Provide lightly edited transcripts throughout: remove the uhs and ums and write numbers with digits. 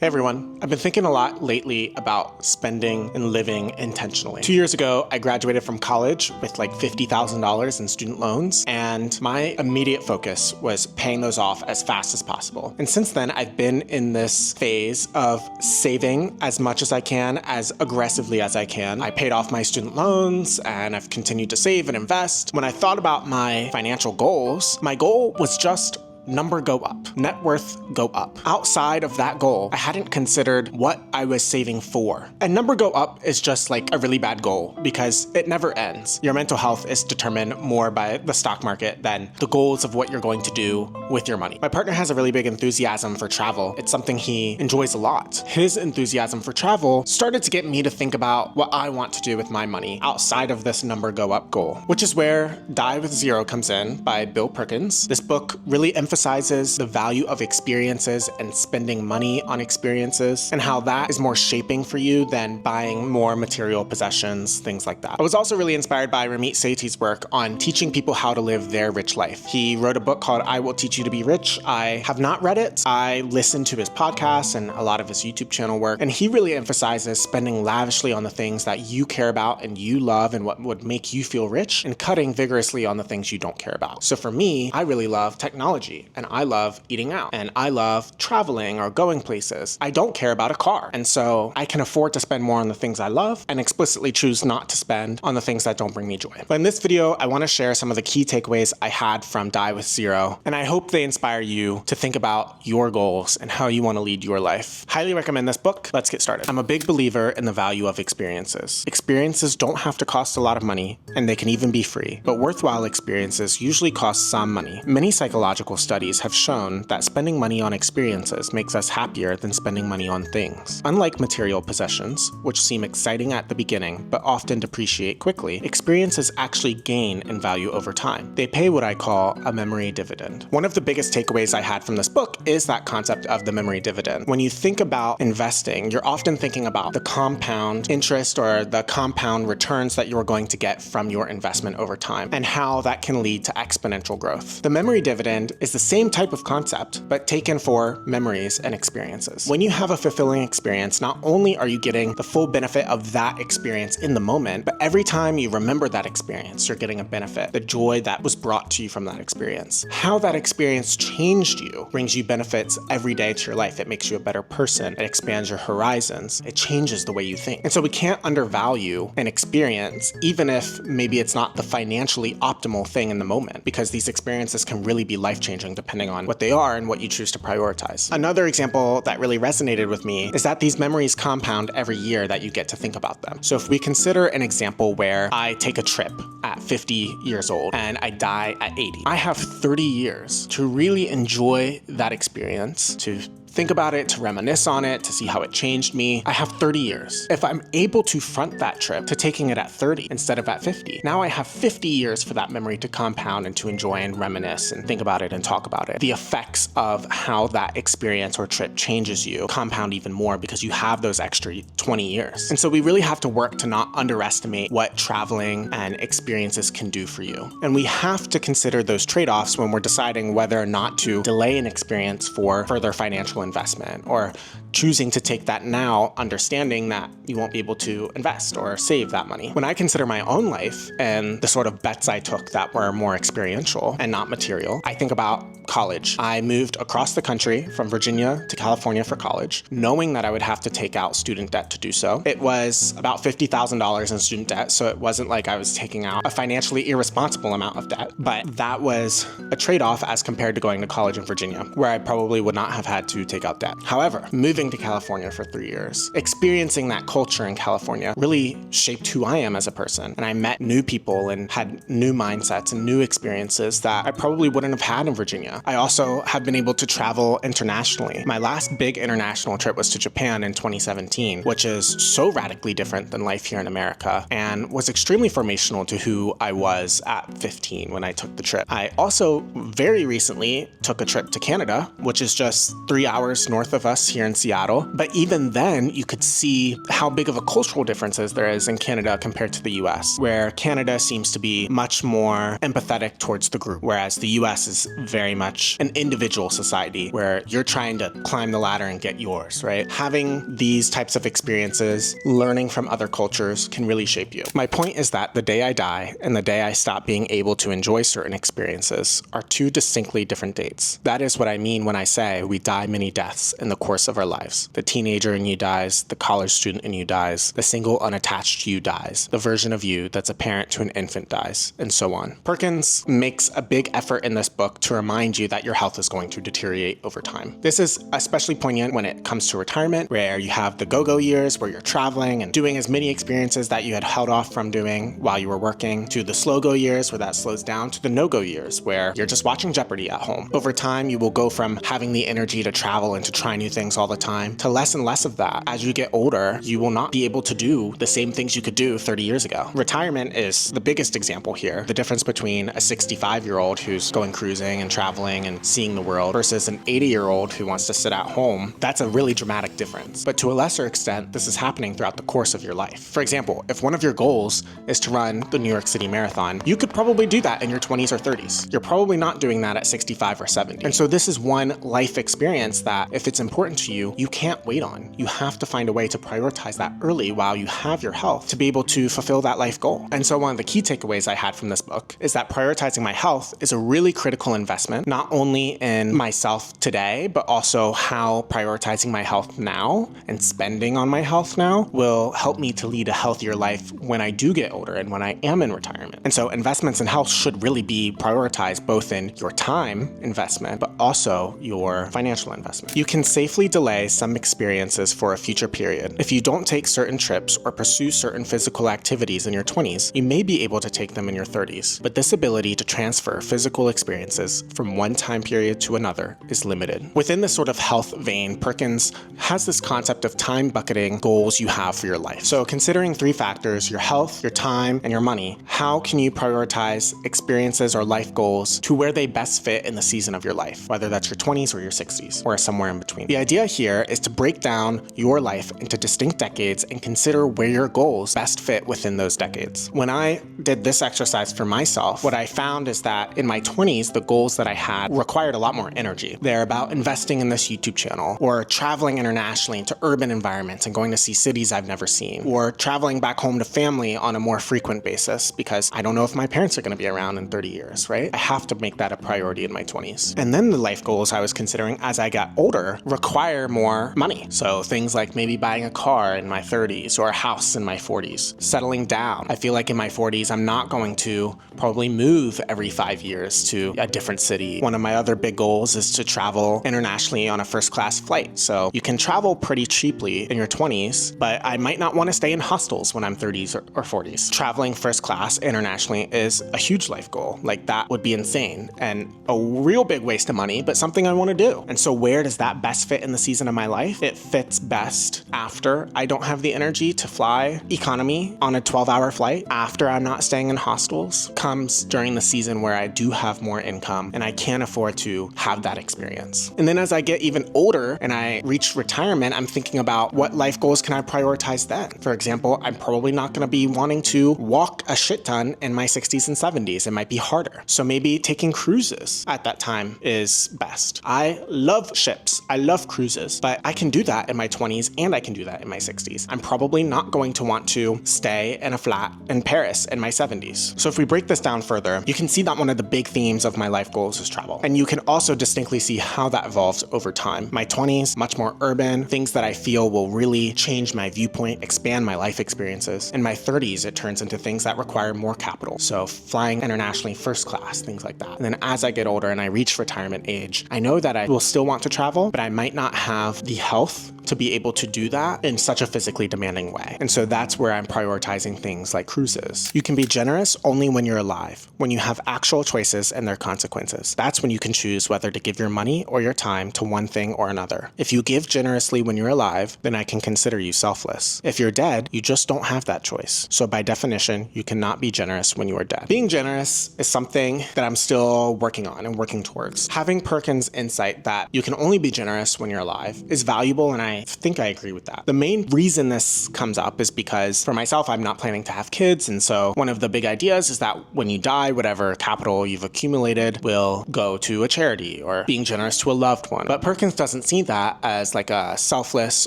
Hey everyone, I've been thinking a lot lately about spending and living intentionally. 2 years ago, I graduated from college with like $50,000 in student loans, and my immediate focus was paying those off as fast as possible. And since then, I've been in this phase of saving as much as I can, as aggressively as I can. I paid off my student loans, and I've continued to save and invest. When I thought about my financial goals, my goal was just number go up, net worth go up. Outside of that goal, I hadn't considered what I was saving for. And number go up is just like a really bad goal because it never ends. Your mental health is determined more by the stock market than the goals of what you're going to do with your money. My partner has a really big enthusiasm for travel. It's something he enjoys a lot. His enthusiasm for travel started to get me to think about what I want to do with my money outside of this number go up goal, which is where Die with Zero comes in by Bill Perkins. This book really emphasizes the value of experiences and spending money on experiences and how that is more shaping for you than buying more material possessions, things like that. I was also really inspired by Ramit Sethi's work on teaching people how to live their rich life. He wrote a book called I Will Teach You to Be Rich. I have not read it. I listened to his podcast and a lot of his YouTube channel work, and he really emphasizes spending lavishly on the things that you care about and you love and what would make you feel rich, and cutting vigorously on the things you don't care about. So for me, I really love technology. And I love eating out, and I love traveling or going places. I don't care about a car, and so I can afford to spend more on the things I love and explicitly choose not to spend on the things that don't bring me joy. But in this video, I want to share some of the key takeaways I had from Die with Zero, and I hope they inspire you to think about your goals and how you want to lead your life. Highly recommend this book. Let's get started. I'm a big believer in the value of experiences. Experiences don't have to cost a lot of money, and they can even be free, but worthwhile experiences usually cost some money. Many psychological studies have shown that spending money on experiences makes us happier than spending money on things. Unlike material possessions, which seem exciting at the beginning but often depreciate quickly, experiences actually gain in value over time. They pay what I call a memory dividend. One of the biggest takeaways I had from this book is that concept of the memory dividend. When you think about investing, you're often thinking about the compound interest or the compound returns that you're going to get from your investment over time and how that can lead to exponential growth. The memory dividend is the same type of concept, but taken for memories and experiences. When you have a fulfilling experience, not only are you getting the full benefit of that experience in the moment, but every time you remember that experience, you're getting a benefit, the joy that was brought to you from that experience. How that experience changed you brings you benefits every day to your life. It makes you a better person. It expands your horizons. It changes the way you think. And so we can't undervalue an experience, even if maybe it's not the financially optimal thing in the moment, because these experiences can really be life-changing depending on what they are and what you choose to prioritize. Another example that really resonated with me is that these memories compound every year that you get to think about them. So if we consider an example where I take a trip at 50 years old and I die at 80, I have 30 years to really enjoy that experience, to think about it, to reminisce on it, to see how it changed me. I have 30 years. If I'm able to front that trip to taking it at 30 instead of at 50, now I have 50 years for that memory to compound and to enjoy and reminisce and think about it and talk about it. The effects of how that experience or trip changes you compound even more because you have those extra 20 years. And so we really have to work to not underestimate what traveling and experiences can do for you. And we have to consider those trade-offs when we're deciding whether or not to delay an experience for further financial investment, or choosing to take that now, understanding that you won't be able to invest or save that money. When I consider my own life and the sort of bets I took that were more experiential and not material, I think about college. I moved across the country from Virginia to California for college, knowing that I would have to take out student debt to do so. It was about $50,000 in student debt, so it wasn't like I was taking out a financially irresponsible amount of debt, but that was a trade-off as compared to going to college in Virginia, where I probably would not have had to take out debt. However, moving to California for 3 years, experiencing that culture in California really shaped who I am as a person. And I met new people and had new mindsets and new experiences that I probably wouldn't have had in Virginia. I also have been able to travel internationally. My last big international trip was to Japan in 2017, which is so radically different than life here in America and was extremely formational to who I was at 15 when I took the trip. I also very recently took a trip to Canada, which is just 3 hours north of us here in Seattle. Seattle. But even then, you could see how big of a cultural differences there is in Canada compared to the US, where Canada seems to be much more empathetic towards the group, whereas the US is very much an individual society where you're trying to climb the ladder and get yours, right? Having these types of experiences, learning from other cultures can really shape you. My point is that the day I die and the day I stop being able to enjoy certain experiences are two distinctly different dates. That is what I mean when I say we die many deaths in the course of our lives. The teenager in you dies, the college student in you dies, the single unattached you dies, the version of you that's a parent to an infant dies, and so on. Perkins makes a big effort in this book to remind you that your health is going to deteriorate over time. This is especially poignant when it comes to retirement, where you have the go-go years where you're traveling and doing as many experiences that you had held off from doing while you were working, to the slow-go years where that slows down, to the no-go years where you're just watching Jeopardy at home. Over time, you will go from having the energy to travel and to try new things all the time to less and less of that. As you get older, you will not be able to do the same things you could do 30 years ago. Retirement is the biggest example here. The difference between a 65-year-old who's going cruising and traveling and seeing the world versus an 80-year-old who wants to sit at home, that's a really dramatic difference. But to a lesser extent, this is happening throughout the course of your life. For example, if one of your goals is to run the New York City Marathon, you could probably do that in your 20s or 30s. You're probably not doing that at 65 or 70. And so this is one life experience that, if it's important to you, you can't wait on. You have to find a way to prioritize that early while you have your health to be able to fulfill that life goal. And so one of the key takeaways I had from this book is that prioritizing my health is a really critical investment, not only in myself today, but also how prioritizing my health now and spending on my health now will help me to lead a healthier life when I do get older and when I am in retirement. And so investments in health should really be prioritized both in your time investment, but also your financial investment. You can safely delay some experiences for a future period. If you don't take certain trips or pursue certain physical activities in your 20s, you may be able to take them in your 30s. But this ability to transfer physical experiences from one time period to another is limited. Within this sort of health vein, Perkins has this concept of time bucketing goals you have for your life. So considering three factors, your health, your time, and your money, how can you prioritize experiences or life goals to where they best fit in the season of your life, whether that's your 20s or your 60s or somewhere in between? The idea here is to break down your life into distinct decades and consider where your goals best fit within those decades. When I did this exercise for myself, what I found is that in my 20s, the goals that I had required a lot more energy. They're about investing in this YouTube channel, or traveling internationally into urban environments and going to see cities I've never seen, or traveling back home to family on a more frequent basis because I don't know if my parents are going to be around in 30 years, right? I have to make that a priority in my 20s. And then the life goals I was considering as I got older require more money. So things like maybe buying a car in my 30s or a house in my 40s, settling down. I feel like in my 40s, I'm not going to probably move every 5 years to a different city. One of my other big goals is to travel internationally on a first-class flight. So you can travel pretty cheaply in your 20s, but I might not want to stay in hostels when I'm 30s or 40s. Traveling first class internationally is a huge life goal. Like, that would be insane and a real big waste of money, but something I want to do. And so where does that best fit in the season of my life? It fits best after I don't have the energy to fly economy on a 12-hour flight, after I'm not staying in hostels, comes during the season where I do have more income and I can afford to have that experience. And then as I get even older and I reach retirement, I'm thinking about what life goals can I prioritize then? For example, I'm probably not going to be wanting to walk a shit ton in my 60s and 70s. It might be harder. So maybe taking cruises at that time is best. I love ships. I love cruises, but I can do that in my 20s and I can do that in my 60s. I'm probably not going to want to stay in a flat in Paris in my 70s. So if we break this down further, you can see that one of the big themes of my life goals is travel. And you can also distinctly see how that evolves over time. My 20s, much more urban, things that I feel will really change my viewpoint, expand my life experiences. In my 30s, it turns into things that require more capital. So flying internationally first class, things like that. And then as I get older and I reach retirement age, I know that I will still want to travel, but I might not have the health to be able to do that in such a physically demanding way. And so that's where I'm prioritizing things like cruises. You can be generous only when you're alive, when you have actual choices and their consequences. That's when you can choose whether to give your money or your time to one thing or another. If you give generously when you're alive, then I can consider you selfless. If you're dead, you just don't have that choice. So by definition, you cannot be generous when you are dead. Being generous is something that I'm still working on and working towards. Having Perkins' insight that you can only be generous when you're alive life is valuable, and I think I agree with that. The main reason this comes up is because for myself, I'm not planning to have kids, and so one of the big ideas is that when you die, whatever capital you've accumulated will go to a charity or being generous to a loved one. But Perkins doesn't see that as like a selfless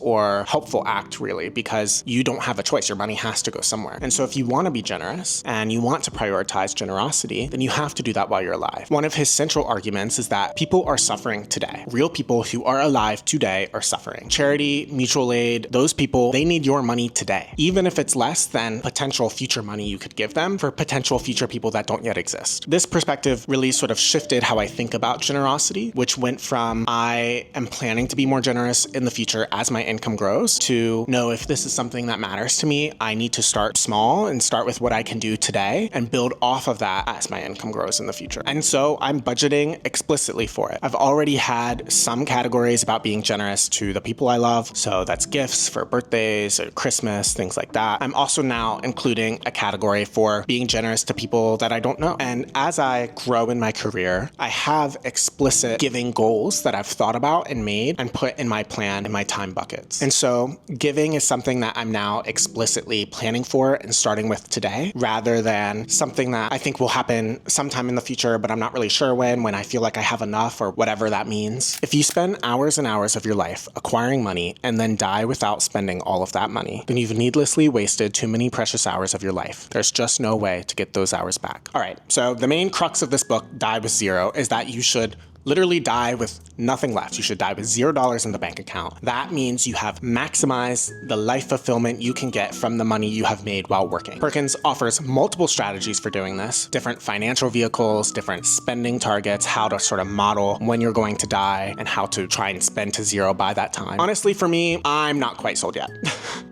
or helpful act, really, because you don't have a choice. Your money has to go somewhere. And so if you want to be generous and you want to prioritize generosity, then you have to do that while you're alive. One of his central arguments is that people are suffering today. Real people who are alive today are suffering. Charity, mutual aid, those people, they need your money today, even if it's less than potential future money you could give them for potential future people that don't yet exist. This perspective really sort of shifted how I think about generosity, which went from I am planning to be more generous in the future as my income grows to no, if this is something that matters to me, I need to start small and start with what I can do today and build off of that as my income grows in the future. And so I'm budgeting explicitly for it. I've already had some categories about being generous to the people I love. So that's gifts for birthdays or Christmas, things like that. I'm also now including a category for being generous to people that I don't know. And as I grow in my career, I have explicit giving goals that I've thought about and made and put in my plan in my time buckets. And so giving is something that I'm now explicitly planning for and starting with today, rather than something that I think will happen sometime in the future, but I'm not really sure when I feel like I have enough or whatever that means. If you spend hours and hours of your life acquiring money and then die without spending all of that money, then you've needlessly wasted too many precious hours of your life. There's just no way to get those hours back. All right, so the main crux of this book, Die with Zero, is that you should literally die with nothing left. You should die with $0 in the bank account. That means you have maximized the life fulfillment you can get from the money you have made while working. Perkins offers multiple strategies for doing this, different financial vehicles, different spending targets, how to sort of model when you're going to die and how to try and spend to zero by that time. Honestly, for me, I'm not quite sold yet.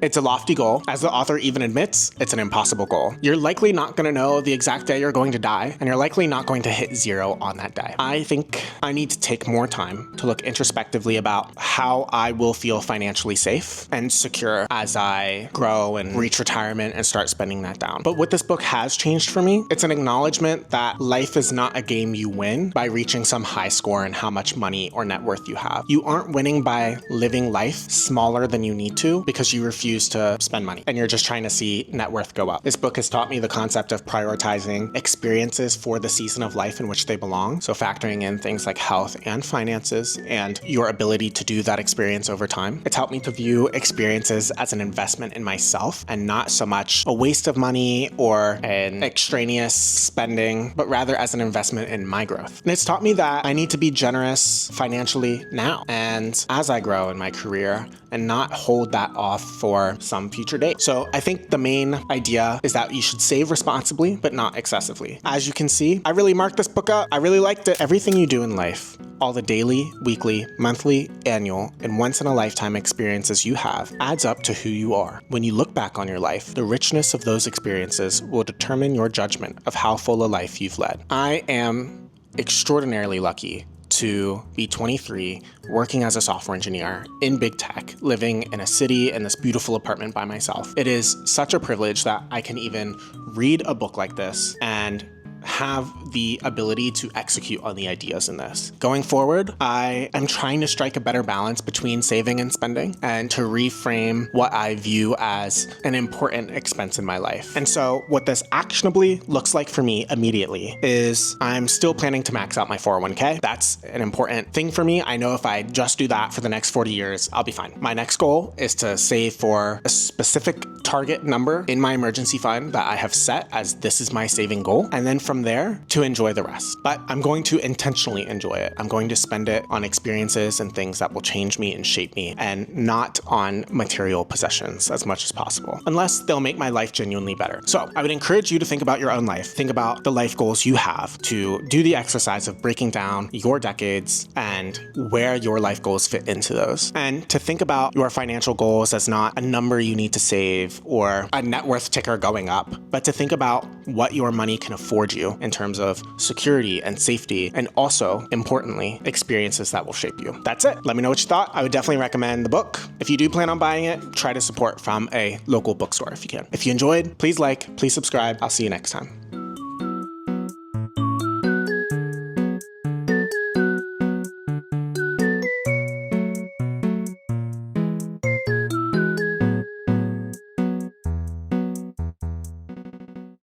It's a lofty goal. As the author even admits, it's an impossible goal. You're likely not going to know the exact day you're going to die, and you're likely not going to hit zero on that day. I think I need to take more time to look introspectively about how I will feel financially safe and secure as I grow and reach retirement and start spending that down. But what this book has changed for me, it's an acknowledgement that life is not a game you win by reaching some high score in how much money or net worth you have. You aren't winning by living life smaller than you need to because you refuse to spend money and you're just trying to see net worth go up. This book has taught me the concept of prioritizing experiences for the season of life in which they belong. So factoring in things like health and finances and your ability to do that experience over time. It's helped me to view experiences as an investment in myself and not so much a waste of money or an extraneous spending, but rather as an investment in my growth. And it's taught me that I need to be generous financially now and as I grow in my career and not hold that off for some future date. So I think the main idea is that you should save responsibly, but not excessively. As you can see, I really marked this book up. I really liked it. Everything you do in life, all the daily, weekly, monthly, annual, and once-in-a-lifetime experiences you have adds up to who you are. When you look back on your life, the richness of those experiences will determine your judgment of how full a life you've led. I am extraordinarily lucky to be 23, working as a software engineer in big tech, living in a city in this beautiful apartment by myself. It is such a privilege that I can even read a book like this and have the ability to execute on the ideas in this. Going forward, I am trying to strike a better balance between saving and spending and to reframe what I view as an important expense in my life. And so what this actionably looks like for me immediately is I'm still planning to max out my 401k. That's an important thing for me. I know if I just do that for the next 40 years, I'll be fine. My next goal is to save for a specific target number in my emergency fund that I have set as this is my saving goal. And then from there to enjoy the rest. But I'm going to intentionally enjoy it. I'm going to spend it on experiences and things that will change me and shape me and not on material possessions as much as possible, unless they'll make my life genuinely better. So I would encourage you to think about your own life. Think about the life goals you have, to do the exercise of breaking down your decades and where your life goals fit into those. And to think about your financial goals as not a number you need to save or a net worth ticker going up, but to think about what your money can afford you in terms of security and safety, and also, importantly, experiences that will shape you. That's it. Let me know what you thought. I would definitely recommend the book. If you do plan on buying it, try to support from a local bookstore if you can. If you enjoyed, please like, please subscribe. I'll see you next time.